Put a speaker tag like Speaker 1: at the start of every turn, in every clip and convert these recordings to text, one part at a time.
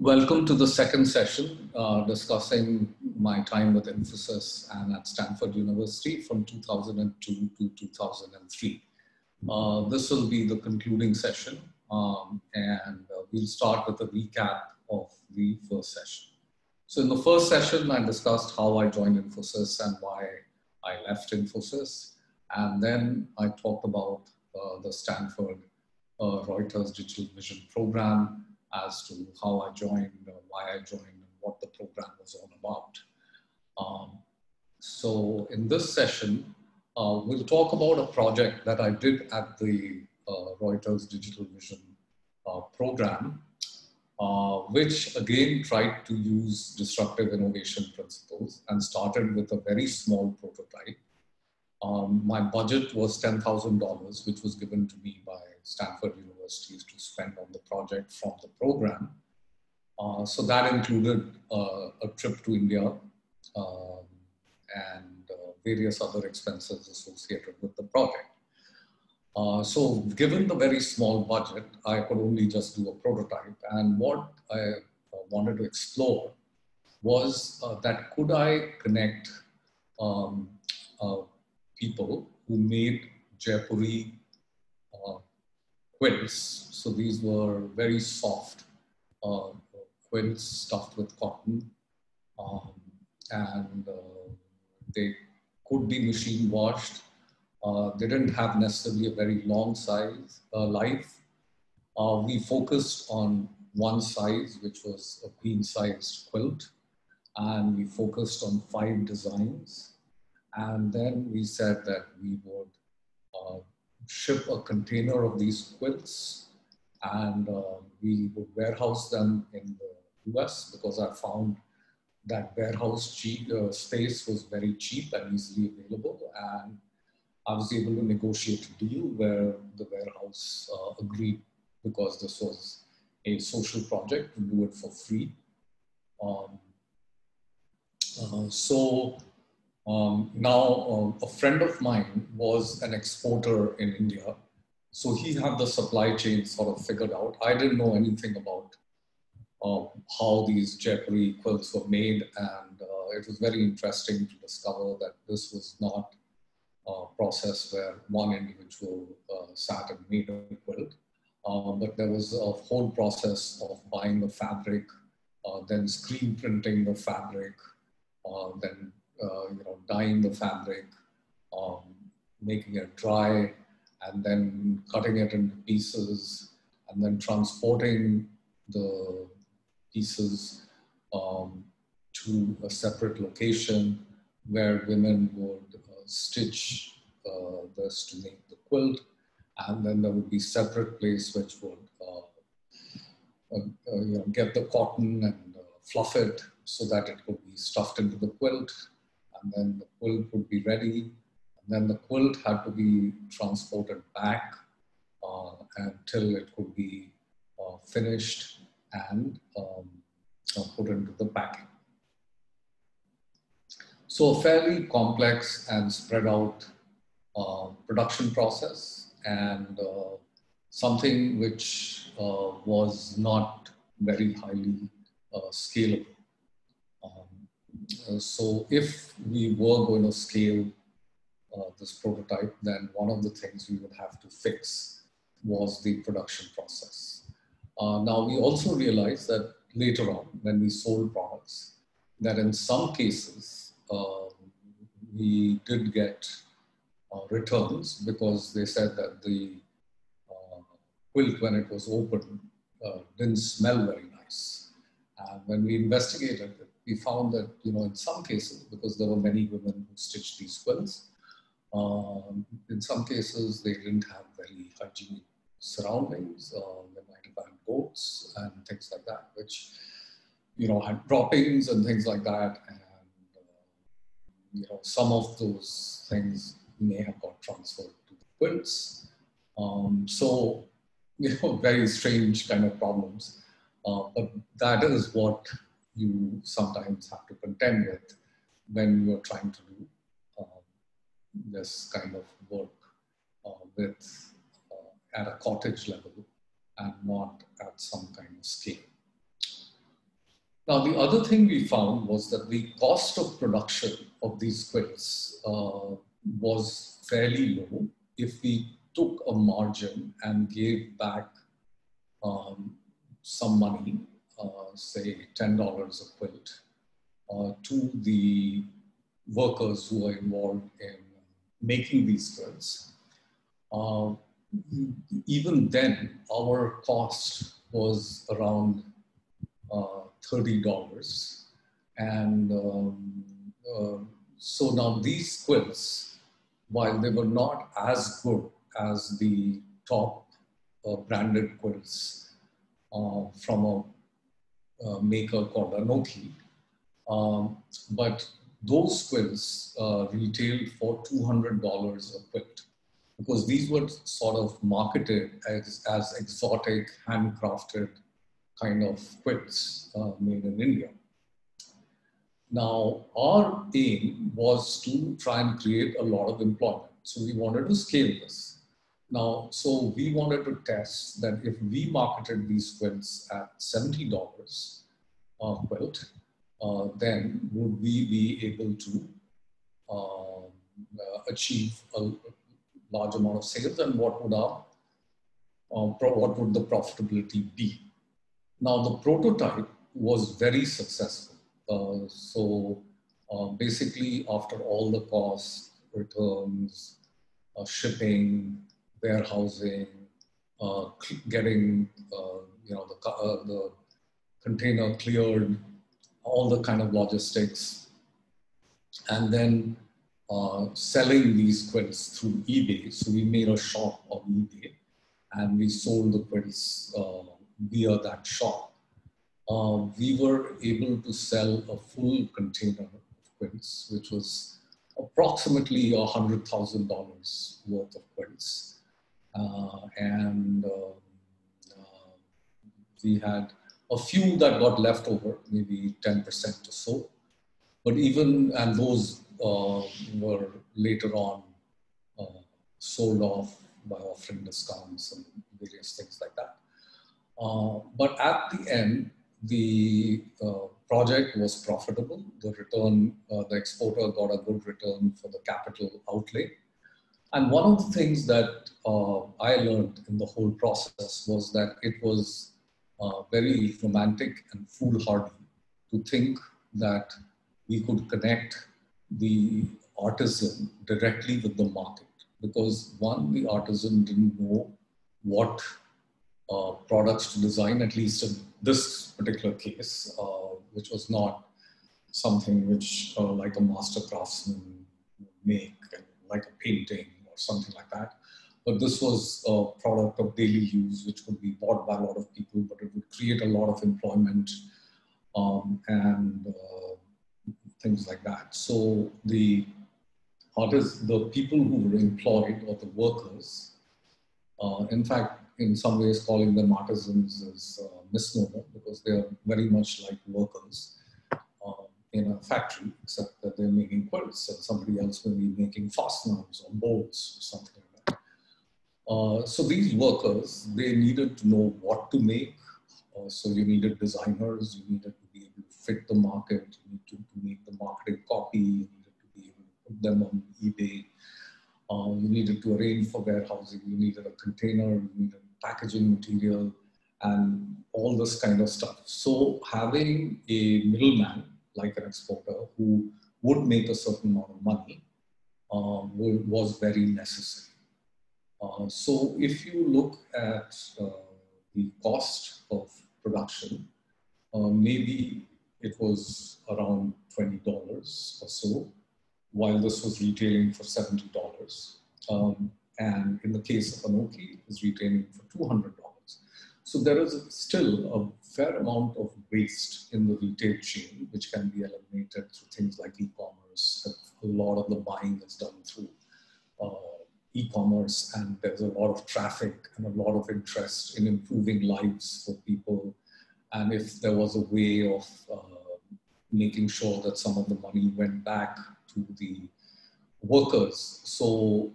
Speaker 1: Welcome to the second session discussing my time with Infosys and at Stanford University from 2002 to 2003. This will be the concluding session and we'll start with a recap of the first session. So in the first session, I discussed how I joined Infosys and why I left Infosys. And then I talked about the Stanford Reuters Digital Vision program, as to how I joined, why I joined, and what the program was all about. So in this session, we'll talk about a project that I did at the Reuters Digital Vision program, which again tried to use disruptive innovation principles and started with a very small prototype. My budget was $10,000, which was given to me by Stanford University to spend on the project from the program. So that included a trip to India and various other expenses associated with the project. So given the very small budget, I could only just do a prototype. And what I wanted to explore was that could I connect people who made Jaipuri quilts. So these were very soft quilts stuffed with cotton, and they could be machine washed. They didn't have necessarily a very long life. We focused on one size, which was a queen-sized quilt, and we focused on 5 designs. And then we said that we would ship a container of these quilts and we would warehouse them in the US, because I found that warehouse space was very cheap and easily available. And I was able to negotiate a deal where the warehouse agreed, because this was a social project, to do it for free. Now, a friend of mine was an exporter in India. So he had the supply chain sort of figured out. I didn't know anything about how these Jaipuri quilts were made. And it was very interesting to discover that this was not a process where one individual sat and made a quilt. But there was a whole process of buying the fabric, then screen printing the fabric, then dyeing the fabric, making it dry, and then cutting it into pieces, and then transporting the pieces to a separate location where women would stitch this to make the quilt, and then there would be separate place which would get the cotton and fluff it so that it could be stuffed into the quilt, and then the quilt would be ready, and then the quilt had to be transported back until it could be finished and put into the packing. So a fairly complex and spread out production process, and something which was not very highly scalable. So if we were going to scale this prototype, then one of the things we would have to fix was the production process. Now, we also realized that later on, when we sold products, that in some cases, we did get returns, because they said that the quilt, when it was opened, didn't smell very nice. And when we investigated it, we found that, in some cases, because there were many women who stitched these quilts, in some cases, they didn't have very hygienic surroundings. They might have had goats and things like that, which, had droppings and things like that. And, some of those things may have got transferred to the quilts. So, very strange kind of problems. But that is what you sometimes have to contend with when you're trying to do this kind of work at a cottage level and not at some kind of scale. Now, the other thing we found was that the cost of production of these quilts was fairly low. If we took a margin and gave back some money, say $10 a quilt, to the workers who are involved in making these quilts, even then our cost was around $30. And so now these quilts, while they were not as good as the top branded quilts from a maker called Anoki, but those quilts retailed for $200 a quilt, because these were sort of marketed as exotic, handcrafted kind of quilts made in India. Now, our aim was to try and create a lot of employment. So we wanted to scale this. Now, so we wanted to test that if we marketed these quilts at $70 a quilt, then would we be able to achieve a large amount of sales, and what would the profitability be? Now, the prototype was very successful. Basically, after all the costs, returns, shipping, warehousing, getting the container cleared, all the kind of logistics, and then selling these quilts through eBay. So we made a shop on eBay, and we sold the quilts via that shop. We were able to sell a full container of quilts, which was approximately $100,000 worth of quilts. We had a few that got left over, maybe 10% or so. But and those were later on sold off by offering discounts and various things like that. But at the end, the project was profitable. The exporter got a good return for the capital outlay. And one of the things that I learned in the whole process was that it was very romantic and foolhardy to think that we could connect the artisan directly with the market. Because one, the artisan didn't know what products to design, at least in this particular case, which was not something which like a master craftsman would make, like a painting or something like that. But this was a product of daily use, which could be bought by a lot of people, but it would create a lot of employment and things like that. So the people who were employed, or the workers, in fact, in some ways calling them artisans is a misnomer, because they are very much like workers in a factory, except that they're making quilts and somebody else may be making fasteners or bolts or something like that. So these workers, they needed to know what to make. So you needed designers, you needed to be able to fit the market, you needed to make the marketing copy, you needed to be able to put them on eBay. You needed to arrange for warehousing, you needed a container, you needed packaging material, and all this kind of stuff. So having a middleman, like an exporter, who would make a certain amount of money was very necessary. So if you look at the cost of production, maybe it was around $20 or so, while this was retailing for $70. And in the case of Anoki, it was retailing for $200. So there is still a fair amount of waste in the retail chain, which can be eliminated through things like e-commerce. A lot of the buying is done through e-commerce, and there's a lot of traffic and a lot of interest in improving lives for people. And if there was a way of making sure that some of the money went back to the workers. So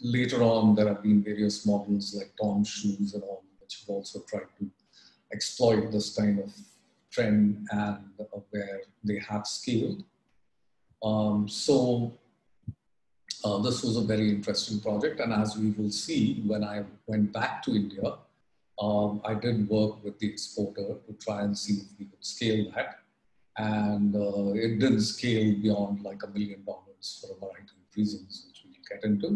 Speaker 1: later on, there have been various models like Tom's Shoes and all, which have also tried to exploit this kind of trend and where they have scaled. This was a very interesting project, and as we will see, when I went back to India, I did work with the exporter to try and see if we could scale that. And it didn't scale beyond like $1 million for a variety of reasons, which we'll get into.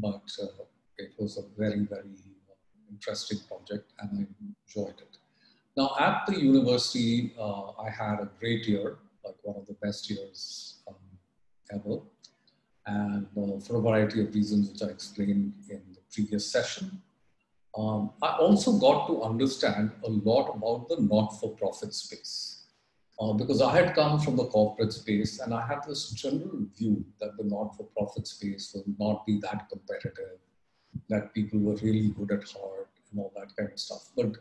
Speaker 1: But it was a very, very interesting project, and I enjoyed it. Now, at the university, I had a great year, like one of the best years ever. And for a variety of reasons, which I explained in the previous session. I also got to understand a lot about the not-for-profit space because I had come from the corporate space, and I had this general view that the not-for-profit space will not be that competitive, that people were really good at heart and all that kind of stuff. But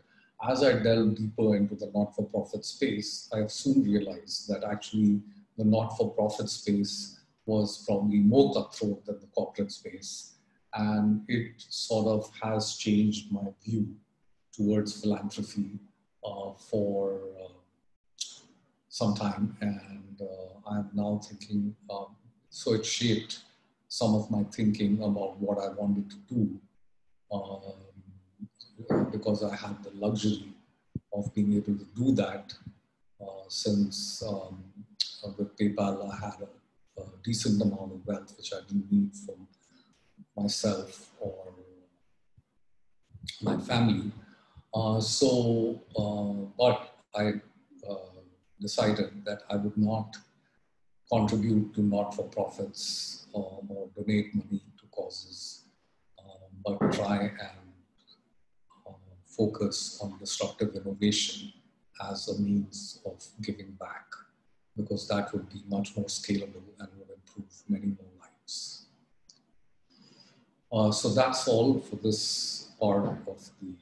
Speaker 1: as I delved deeper into the not-for-profit space, I soon realized that actually the not-for-profit space was probably more cutthroat than the corporate space. And it sort of has changed my view towards philanthropy for some time. And I'm now thinking, so it shaped some of my thinking about what I wanted to do because I had the luxury of being able to do that since with PayPal I had a decent amount of wealth which I didn't need for myself or my family. But I decided that I would not contribute to not-for-profits or donate money to causes, but try and focus on disruptive innovation as a means of giving back, because that would be much more scalable and would improve many more lives. So that's all for this part of the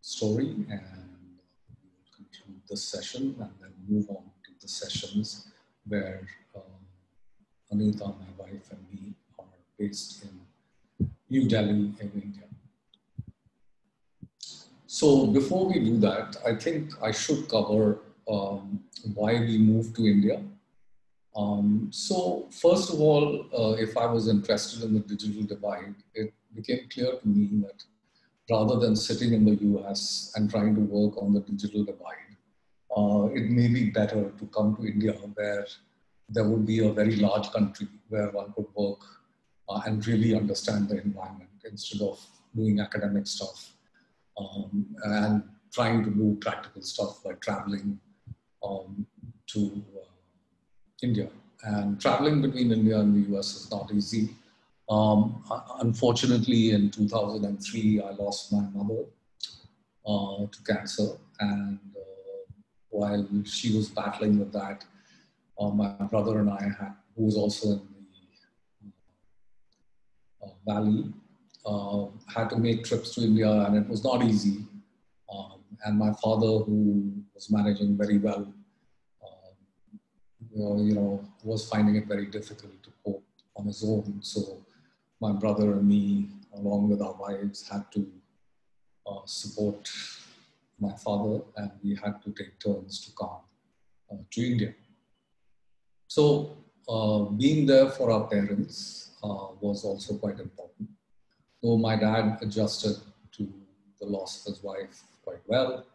Speaker 1: story, and we will conclude this session and then move on to the sessions where Anita, my wife, and me are based in New Delhi in India. So before we do that, I think I should cover why we moved to India. So first of all, if I was interested in the digital divide, it became clear to me that rather than sitting in the US and trying to work on the digital divide, it may be better to come to India where there would be a very large country where one could work and really understand the environment instead of doing academic stuff and trying to do practical stuff like traveling to India. And traveling between India and the US is not easy. Unfortunately, in 2003, I lost my mother to cancer. And while she was battling with that, my brother and I, who was also in the valley, had to make trips to India, and it was not easy. And my father, who was managing very well, was finding it very difficult to cope on his own. So my brother and me, along with our wives, had to support my father, and we had to take turns to come to India. So being there for our parents was also quite important. Though my dad adjusted to the loss of his wife quite well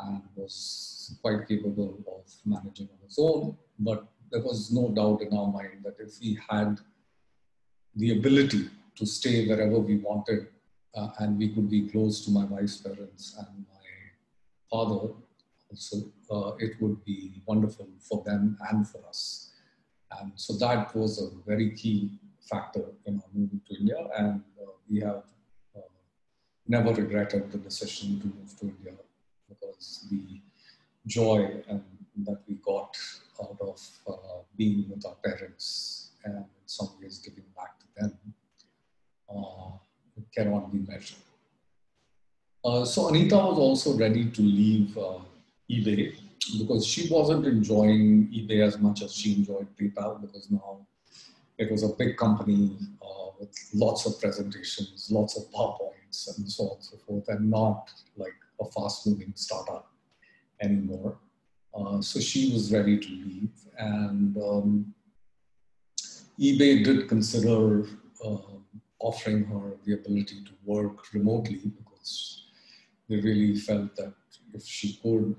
Speaker 1: and was quite capable of managing on his own, but there was no doubt in our mind that if we had the ability to stay wherever we wanted and we could be close to my wife's parents and my father also, it would be wonderful for them and for us. And so that was a very key factor in our moving to India, and we have never regretted the decision to move to India because the joy that we got out of being with our parents and in some ways giving back to them cannot be measured. So Anita was also ready to leave eBay because she wasn't enjoying eBay as much as she enjoyed PayPal, because now it was a big company with lots of presentations, lots of PowerPoints and so on and so forth, and not like a fast-moving startup. anymore. So she was ready to leave, and eBay did consider offering her the ability to work remotely because they really felt that if she could,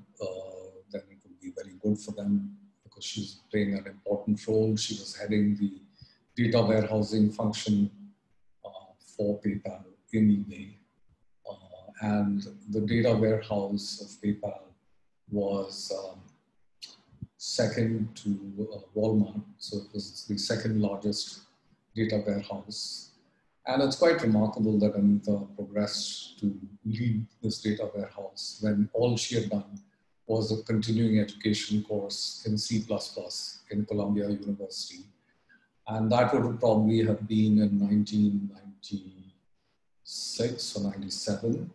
Speaker 1: then it would be very good for them because she's playing an important role. She was heading the data warehousing function for PayPal in eBay. And the data warehouse of PayPal was second to Walmart. So it was the second largest data warehouse. And it's quite remarkable that Anita progressed to lead this data warehouse when all she had done was a continuing education course in C++ in Columbia University. And that would probably have been in 1996 or 97.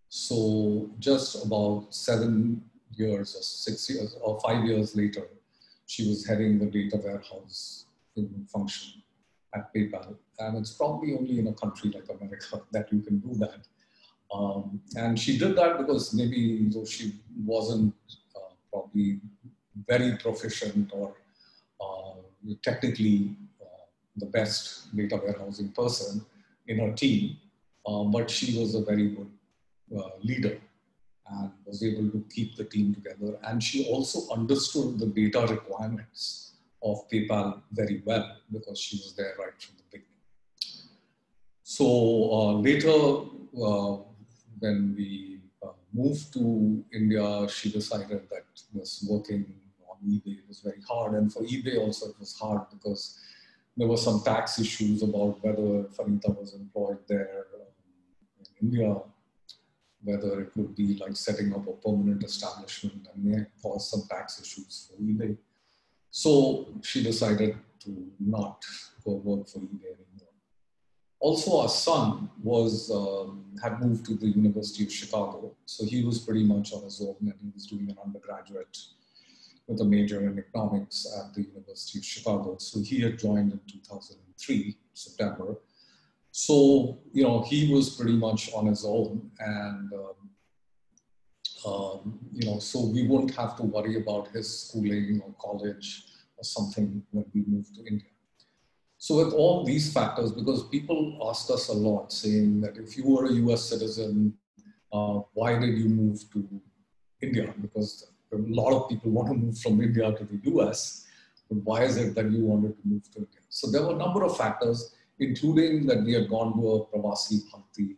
Speaker 1: So just about 7 years or 6 years or 5 years later, she was heading the data warehouse in function at PayPal. And it's probably only in a country like America that you can do that. And she did that because maybe though she wasn't probably very proficient or technically the best data warehousing person in her team, but she was a very good leader and was able to keep the team together. And she also understood the data requirements of PayPal very well because she was there right from the beginning. So later, when we moved to India, she decided that this working on eBay was very hard. And for eBay also it was hard because there were some tax issues about whether Anita was employed there in India, whether it would be like setting up a permanent establishment and may cause some tax issues for eBay. So she decided to not go work for eBay anymore. Also, our son was had moved to the University of Chicago, so he was pretty much on his own, and he was doing an undergraduate with a major in economics at the University of Chicago. So he had joined in 2003, September. So, you know, he was pretty much on his own, and you know, so we wouldn't have to worry about his schooling or college or something when we moved to India. So with all these factors, because people ask us a lot saying that if you were a US citizen, why did you move to India? Because a lot of people want to move from India to the US, but why is it that you wanted to move to India? So there were a number of factors, including that we had gone to a Pravasi Bharti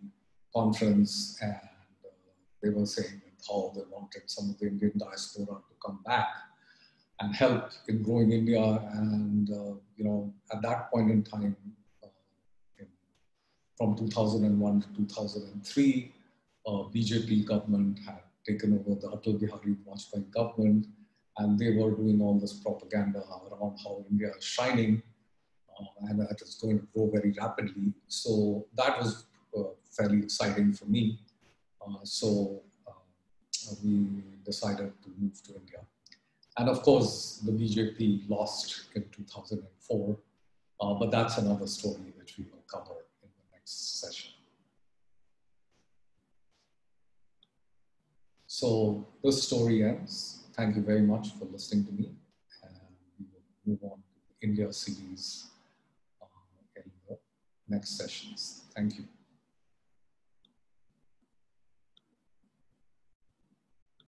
Speaker 1: conference, and they were saying how they wanted some of the Indian diaspora to come back and help in growing India. And you know, at that point in time, from 2001 to 2003, BJP government had taken over the Atal Bihari Vajpayee government, and they were doing all this propaganda around how India is shining and that it's going to grow very rapidly. So that was fairly exciting for me. So we decided to move to India. And of course, the BJP lost in 2004, but that's another story which we will cover in the next session. So this story ends. Thank you very much for listening to me. And we will move on to the India series in the next sessions. Thank you.